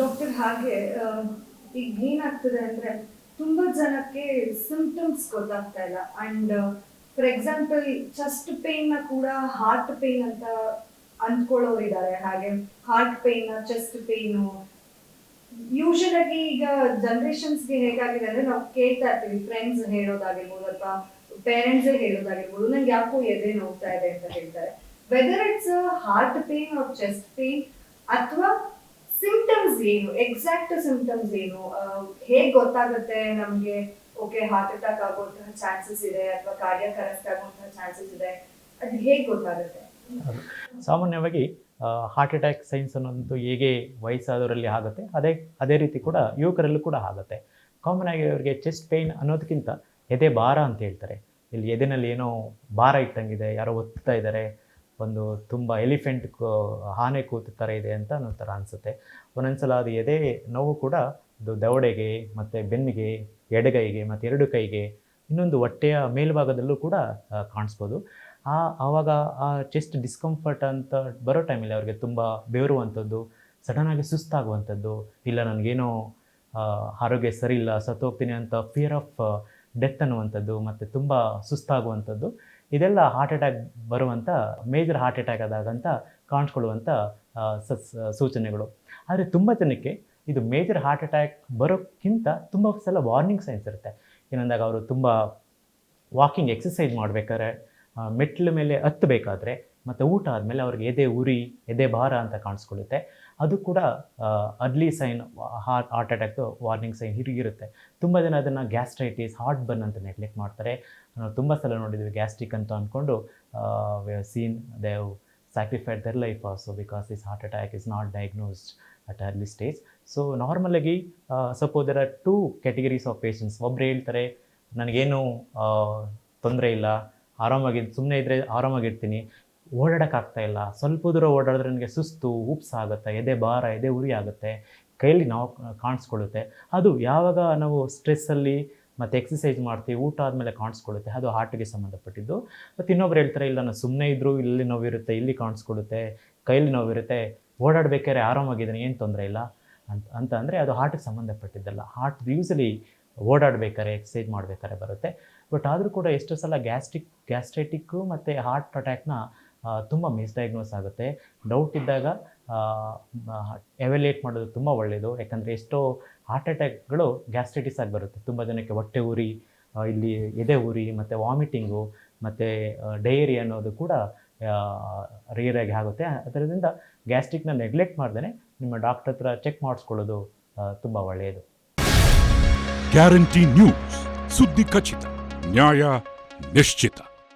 Doctor ಹಾಗೆ ಈಗ ಏನಾಗ್ತದೆ ಅಂದ್ರೆ ತುಂಬಾ ಜನಕ್ಕೆ ಸಿಂಪ್ಟಮ್ಸ್ ಗೊತ್ತಾಗ್ತಾ ಇಲ್ಲ. And for example chest pain ನ ಕೂಡ ಹಾರ್ಟ್ ಪೇನ್ ಅಂತ ಅಂದ್ಕೊಳ್ಳೋರು ಇದ್ದಾರೆ. ಹಾಗೆ heart pain chest pain usual ಆಗಿ ಈಗ ಜನರೇಷನ್ಸ್ಗೆ ಹೇಗಾಗಿದೆ ಅಂದ್ರೆ ನಾವು ಕೇಳ್ತಾ ಇರ್ತೀವಿ, ಫ್ರೆಂಡ್ಸ್ ಹೇಳೋದಾಗಿರ್ಬೋದು ಅಥವಾ ಪೇರೆಂಟ್ಸ್ ಹೇಳೋದಾಗಿರ್ಬೋದು, ನಂಗೆ ಯಾಕೋ ಎದೆ ನೋವ್ತಾ ಇದೆ ಅಂತ ಹೇಳ್ತಾರೆ. Whether it's heart pain or chest pain ಅಥವಾ ಸಿಂಪ್ಟಮ್ಸ್ ಏನು, ಎಕ್ಸಾಕ್ಟ್ ಸಿಂಪ್ಟಮ್ಸ್ ಏನು, ಹೇಗ್ ಗೊತ್ತಾಗುತ್ತೆ ನಮ್ಗೆ ಓಕೆ ಹಾರ್ಟ್ ಅಟ್ಯಾಕ್ ಆಗುವಂತಹ ಚಾನ್ಸಸ್ ಇದೆ ಅಥವಾ ಕಾರ್ಡಿಯಾಕ್ ಅರೆಸ್ಟ್ ಆಗುವಂತಹ ಚಾನ್ಸಸ್ ಇದೆ, ಅದು ಹೇಗ್ ಗೊತ್ತಾಗುತ್ತೆ? ಸಾಮಾನ್ಯವಾಗಿ ಹಾರ್ಟ್ ಅಟ್ಯಾಕ್ ಸೈನ್ಸ್ ಅನ್ನೋದು ಹೇಗೆ ವಯಸ್ಸಾದವರಲ್ಲಿ ಆಗುತ್ತೆ ಅದೇ ರೀತಿ ಕೂಡ ಯುವಕರಲ್ಲೂ ಕೂಡ ಆಗುತ್ತೆ. ಕಾಮನ್ ಆಗಿ ಅವರಿಗೆ ಚೆಸ್ಟ್ ಪೇಯ್ನ್ ಅನ್ನೋದಕ್ಕಿಂತ ಎದೆ ಭಾರ ಅಂತ ಹೇಳ್ತಾರೆ. ಇಲ್ಲಿ ಎದೆನಲ್ಲಿ ಏನೋ ಭಾರ ಇಟ್ಟಂಗಿದೆ, ಯಾರೋ ಒತ್ತಾ ಇದ್ದಾರೆ, ಒಂದು ತುಂಬ ಎಲಿಫೆಂಟ್ ಆನೆ ಕೂತ ಥರ ಇದೆ ಅಂತ ಅನ್ನೋ ಥರ ಅನಿಸುತ್ತೆ. ಒಂದೊಂದ್ಸಲ ಅದು ಎದೆ ನೋವು ಕೂಡ ಅದು ದವಡೆಗೆ ಮತ್ತು ಬೆನ್ನಿಗೆ, ಎಡಗೈಗೆ ಮತ್ತು ಎರಡು ಕೈಗೆ, ಇನ್ನೊಂದು ಹೊಟ್ಟೆಯ ಮೇಲ್ಭಾಗದಲ್ಲೂ ಕೂಡ ಕಾಣಿಸ್ಬೋದು. ಆವಾಗ ಆ ಚೆಸ್ಟ್ ಡಿಸ್ಕಂಫರ್ಟ್ ಅಂತ ಬರೋ ಟೈಮಲ್ಲಿ ಅವ್ರಿಗೆ ತುಂಬ ಬೆವರುವಂಥದ್ದು, ಸಡನ್ನಾಗಿ ಸುಸ್ತಾಗುವಂಥದ್ದು, ಇಲ್ಲ ನನಗೇನೋ ಆರೋಗ್ಯ ಸರಿ ಇಲ್ಲ, ಸತ್ತೋಗ್ತೀನಿ ಅಂತ ಫಿಯರ್ ಆಫ್ ಡೆತ್ ಅನ್ನುವಂಥದ್ದು, ಮತ್ತು ತುಂಬ ಸುಸ್ತಾಗುವಂಥದ್ದು, ಇದೆಲ್ಲ ಹಾರ್ಟ್ ಅಟ್ಯಾಕ್ ಬರುವಂಥ ಮೇಜರ್ ಹಾರ್ಟ್ ಅಟ್ಯಾಕ್ ಆದಾಗಂತ ಕಾಣಿಸ್ಕೊಳ್ಳುವಂಥ ಸೂಚನೆಗಳು. ಆದರೆ ತುಂಬ ಜನಕ್ಕೆ ಇದು ಮೇಜರ್ ಹಾರ್ಟ್ ಅಟ್ಯಾಕ್ ಬರೋಕ್ಕಿಂತ ತುಂಬ ಸಲ ವಾರ್ನಿಂಗ್ ಸೈನ್ಸ್ ಇರುತ್ತೆ. ಏನಂದಾಗ ಅವರು ತುಂಬ ವಾಕಿಂಗ್ ಎಕ್ಸಸೈಸ್ ಮಾಡಬೇಕಾದ್ರೆ, ಮೆಟ್ಲ ಮೇಲೆ ಹತ್ತಬೇಕಾದ್ರೆ ಮತ್ತು ಊಟ ಆದಮೇಲೆ ಅವ್ರಿಗೆ ಎದೆ ಉರಿ, ಎದೆ ಭಾರ ಅಂತ ಕಾಣಿಸ್ಕೊಳ್ಳುತ್ತೆ. ಅದು ಕೂಡ ಅರ್ಲಿ ಸೈನ್ ಹಾರ್ಟ್ ಅಟ್ಯಾಕ್ದು ವಾರ್ನಿಂಗ್ ಸೈನ್ ಹೀಗಿರುತ್ತೆ. ತುಂಬ ಜನ ಅದನ್ನು ಗ್ಯಾಸ್ಟ್ರೈಟಿಸ್, ಹಾರ್ಟ್ ಬರ್ನ್ ಅಂತ ನೆಗ್ಲೆಕ್ಟ್ ಮಾಡ್ತಾರೆ. ನಾವು ತುಂಬ ಸಲ ನೋಡಿದ್ವಿ ಗ್ಯಾಸ್ಟ್ರಿಕ್ ಅಂತ ಅಂದ್ಕೊಂಡು we have seen they have sacrificed their life also because this heart attack is not diagnosed at early stage. So ನಾರ್ಮಲಾಗಿ suppose there are 2 categories of patients. ಒಬ್ಬರು ಹೇಳ್ತಾರೆ ನನಗೇನು ತೊಂದರೆ ಇಲ್ಲ, ಸುಮ್ಮನೆ ಇದ್ದರೆ ಆರಾಮಾಗಿರ್ತೀನಿ, ಓಡಾಡೋಕ್ಕಾಗ್ತಾಯಿಲ್ಲ, ಸ್ವಲ್ಪ ದೂರ ಓಡಾಡಿದ್ರೆ ನನಗೆ ಸುಸ್ತು, ಉಪ್ಸಾಗುತ್ತೆ, ಎದೆ ಭಾರ, ಎದೆ ಉರಿ ಆಗುತ್ತೆ, ಕೈಯಲ್ಲಿ ನೋವು ಕಾಣಿಸ್ಕೊಳ್ಳುತ್ತೆ. ಅದು ಯಾವಾಗ ನಾವು ಸ್ಟ್ರೆಸ್ಸಲ್ಲಿ ಮತ್ತು ಎಕ್ಸಸೈಸ್ ಮಾಡ್ತೀವಿ, ಊಟ ಆದಮೇಲೆ ಕಾಣಿಸ್ಕೊಳ್ಳುತ್ತೆ, ಅದು ಹಾರ್ಟಿಗೆ ಸಂಬಂಧಪಟ್ಟಿದ್ದು. ಮತ್ತು ಇನ್ನೊಬ್ರು ಹೇಳ್ತಾರೆ ಇಲ್ಲ ನಾನು ಸುಮ್ಮನೆ ಇದ್ದರೂ ಇಲ್ಲಿ ನೋವಿರುತ್ತೆ, ಇಲ್ಲಿ ಕಾಣಿಸ್ಕೊಳ್ಳುತ್ತೆ, ಕೈಯಲ್ಲಿ ನೋವಿರುತ್ತೆ, ಓಡಾಡಬೇಕಾದ್ರೆ ಆರಾಮಾಗಿದ್ದೀನಿ, ಏನು ತೊಂದರೆ ಇಲ್ಲ ಅಂತ ಅಂದರೆ ಅದು ಹಾರ್ಟಿಗೆ ಸಂಬಂಧಪಟ್ಟಿದ್ದಲ್ಲ. ಹಾರ್ಟ್ ಯೂಸಲಿ ಓಡಾಡಬೇಕಾದ್ರೆ, ಎಕ್ಸಸೈಸ್ ಮಾಡಬೇಕಾದ್ರೆ ಬರುತ್ತೆ. ಬಟ್ ಆದರೂ ಕೂಡ ಎಷ್ಟೋ ಸಲ ಗ್ಯಾಸ್ಟ್ರೈಟಿಕ್ಕು ಮತ್ತು ಹಾರ್ಟ್ ಅಟ್ಯಾಕ್ನ ತುಂಬ ಮಿಸ್ಡಯಾಗ್ನೋಸ್ ಆಗುತ್ತೆ. ಡೌಟ್ ಇದ್ದಾಗ ಎವ್ಯಾಲ್ಯೂಯೇಟ್ ಮಾಡೋದು ತುಂಬ ಒಳ್ಳೆಯದು. ಯಾಕಂದರೆ ಎಷ್ಟೋ ಹಾರ್ಟ್ ಅಟ್ಯಾಕ್ಗಳು ಗ್ಯಾಸ್ಟ್ರೈಟಿಸ್ ಆಗಿ ಬರುತ್ತೆ. ತುಂಬ ಜನಕ್ಕೆ ಹೊಟ್ಟೆ ಉರಿ, ಇಲ್ಲಿ ಎದೆ ಉರಿ ಮತ್ತು ವಾಮಿಟಿಂಗು ಮತ್ತು ಡಯೇರಿಯಾ ಅನ್ನೋದು ಕೂಡ ರೇರಾಗಿ ಆಗುತ್ತೆ. ಅದರಿಂದ ಗ್ಯಾಸ್ಟ್ರಿಕ್ನ ನೆಗ್ಲೆಕ್ಟ್ ಮಾಡ್ದೇ ನಿಮ್ಮ ಡಾಕ್ಟರ್ ಹತ್ರ ಚೆಕ್ ಮಾಡಿಸ್ಕೊಳ್ಳೋದು ತುಂಬ ಒಳ್ಳೆಯದು. ಗ್ಯಾರಂಟಿ ನ್ಯೂಸ್, ಸುದ್ದಿ ಖಚಿತ, ನ್ಯಾಯ ನಿಶ್ಚಿತ.